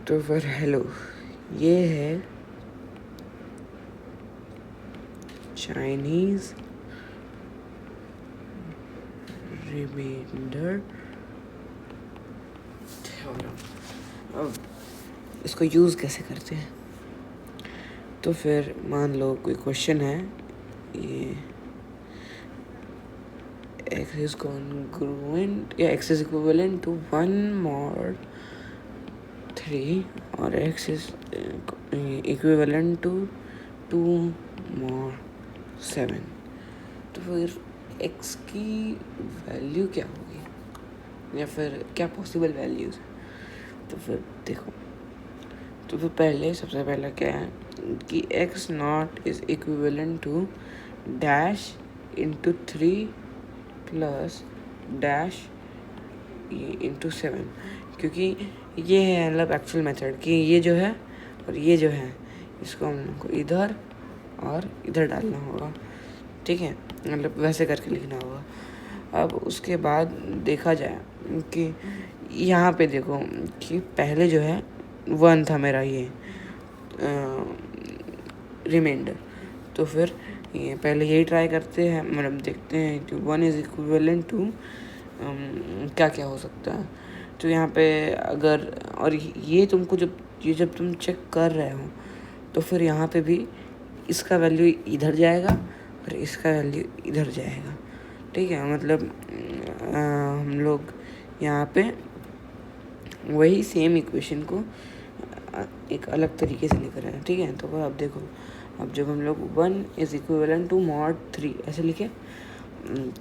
तो फिर हेलो, ये है चाइनीज रिमाइंडर थ्योरम। अब इसको यूज़ कैसे करते हैं? तो फिर मान लो कोई क्वेश्चन है, ये x is congruent या x is equivalent to 1 mod 3 और x is equivalent to 2 mod 7। तो फिर x की वैल्यू क्या होगी या फिर क्या पॉसिबल वैल्यूज? तो फिर देखो, तो फिर पहले सबसे पहला क्या है कि x naught is equivalent to dash into 3 plus dash into 7, क्योंकि ये है मतलब एक्चुअल मेथड कि ये जो है और ये जो है इसको हम लोग को इधर और इधर डालना होगा, ठीक है, मतलब वैसे करके लिखना होगा। अब उसके बाद देखा जाए कि यहाँ पे देखो कि पहले जो है 1 था मेरा ये रिमाइंडर, तो फिर ये पहले यही ट्राई करते हैं, मतलब देखते हैं कि 1 इज़ इक्विवेलेंट टू क्या क्या हो सकता है। तो यहाँ पे अगर और ये तुमको जब तुम चेक कर रहे हो तो फिर यहाँ पे भी इसका वैल्यू इधर जाएगा और इसका वैल्यू इधर जाएगा, ठीक है। मतलब हम लोग यहाँ पे वही सेम इक्वेशन को एक अलग तरीके से लिख रहे हैं, ठीक है। तो अब देखो, अब जब हम लोग 1 इज़ इक्विवेलेंट टू मॉड 3 ऐसे लिखे,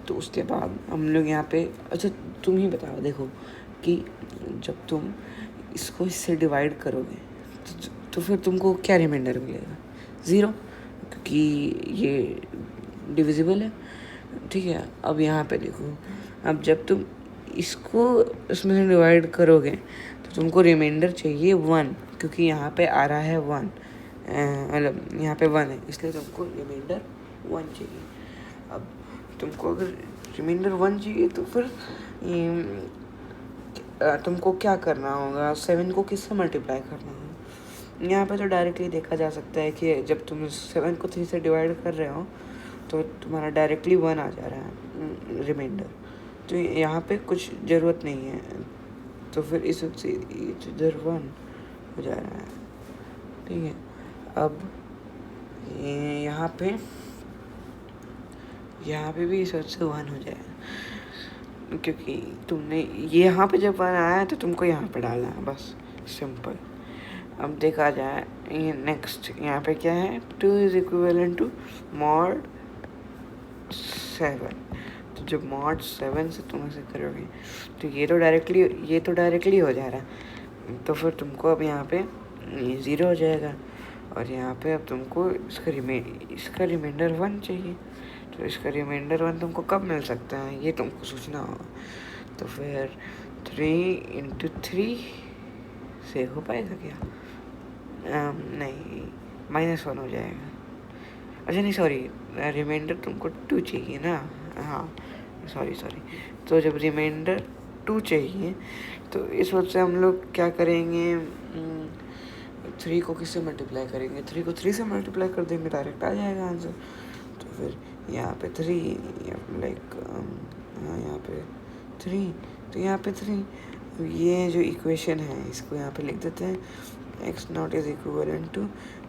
तो उसके बाद हम लोग यहाँ पे, अच्छा तुम ही बताओ, देखो कि जब तुम इसको इससे डिवाइड करोगे तो फिर तुमको क्या रिमाइंडर मिलेगा? 0, क्योंकि ये डिविजिबल है, ठीक है। अब यहाँ पे देखो, अब जब तुम इसको इसमें से डिवाइड करोगे तो तुमको रिमाइंडर चाहिए 1, क्योंकि यहाँ पे आ रहा है 1, मतलब यहाँ पे 1 है, इसलिए तुमको रिमाइंडर 1 चाहिए। अब तुमको अगर रिमाइंडर 1 चाहिए तो फिर तुमको क्या करना होगा? 7 को किससे मल्टीप्लाई करना होगा? यहाँ पे तो डायरेक्टली देखा जा सकता है कि जब तुम 7 को 3 से डिवाइड कर रहे हो तो तुम्हारा डायरेक्टली 1 आ जा रहा है रिमाइंडर, तो यहाँ पे कुछ ज़रूरत नहीं है, तो फिर इस से इधर 1 हो जा रहा है, ठीक है। अब यहाँ पे भी इस से 1 हो जाएगा, क्योंकि तुमने ये यहाँ पे जब 1 आया है तो तुमको यहाँ पे डालना है, बस सिंपल। अब देखा जाए ये नेक्स्ट, यहाँ पे क्या है? 2 इज़ इक्विवेलेंट टू मॉड 7। तो जब मॉड 7 से तुम ऐसे करोगे तो ये तो डायरेक्टली हो जा रहा है, तो फिर तुमको अब यहाँ पे 0 हो जाएगा और यहाँ पे अब तुमको इसका रिमाइंडर 1 चाहिए। तो इसका रिमाइंडर 1 तुमको कब मिल सकता है, ये तुमको सोचना होगा। तो फिर 3 इंटू 3 से हो पाएगा क्या? नहीं, -1 हो जाएगा। अच्छा नहीं, सॉरी, रिमाइंडर तुमको 2 चाहिए ना, हाँ सॉरी। तो जब रिमाइंडर 2 चाहिए तो इस वजह से हम लोग क्या करेंगे, 3 को किससे मल्टीप्लाई करेंगे? 3 को 3 से मल्टीप्लाई कर देंगे, डायरेक्ट आ जाएगा आंसर। तो फिर यहाँ पे 3 लाइक यहाँ पे 3, तो यहाँ पे 3, ये जो इक्वेशन है इसको यहाँ पे लिख देते हैं, x naught is equivalent to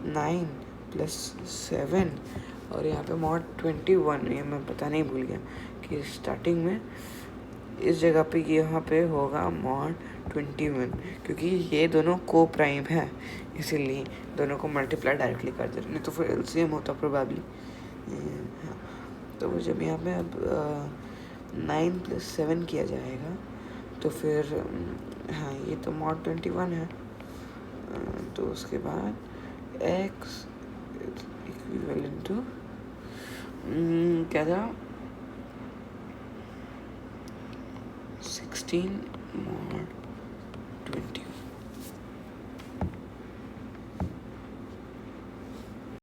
9 plus 7, और यहाँ पे मॉड 21, ये मैं बताना ही भूल गया कि स्टार्टिंग में इस जगह पे यहाँ पे होगा मॉड 21, क्योंकि ये दोनों को प्राइम है, इसीलिए दोनों को मल्टीप्लाई डायरेक्टली कर दे रहे, नहीं तो फिर एलसीएम होता प्रोबेबली। हाँ, तो जब यहाँ पे अब 9 प्लस 7 किया जाएगा तो फिर हाँ ये तो मॉड 21 है, तो उसके बाद x इक्विवेलेंट टू क्या था, 16 मॉड 21।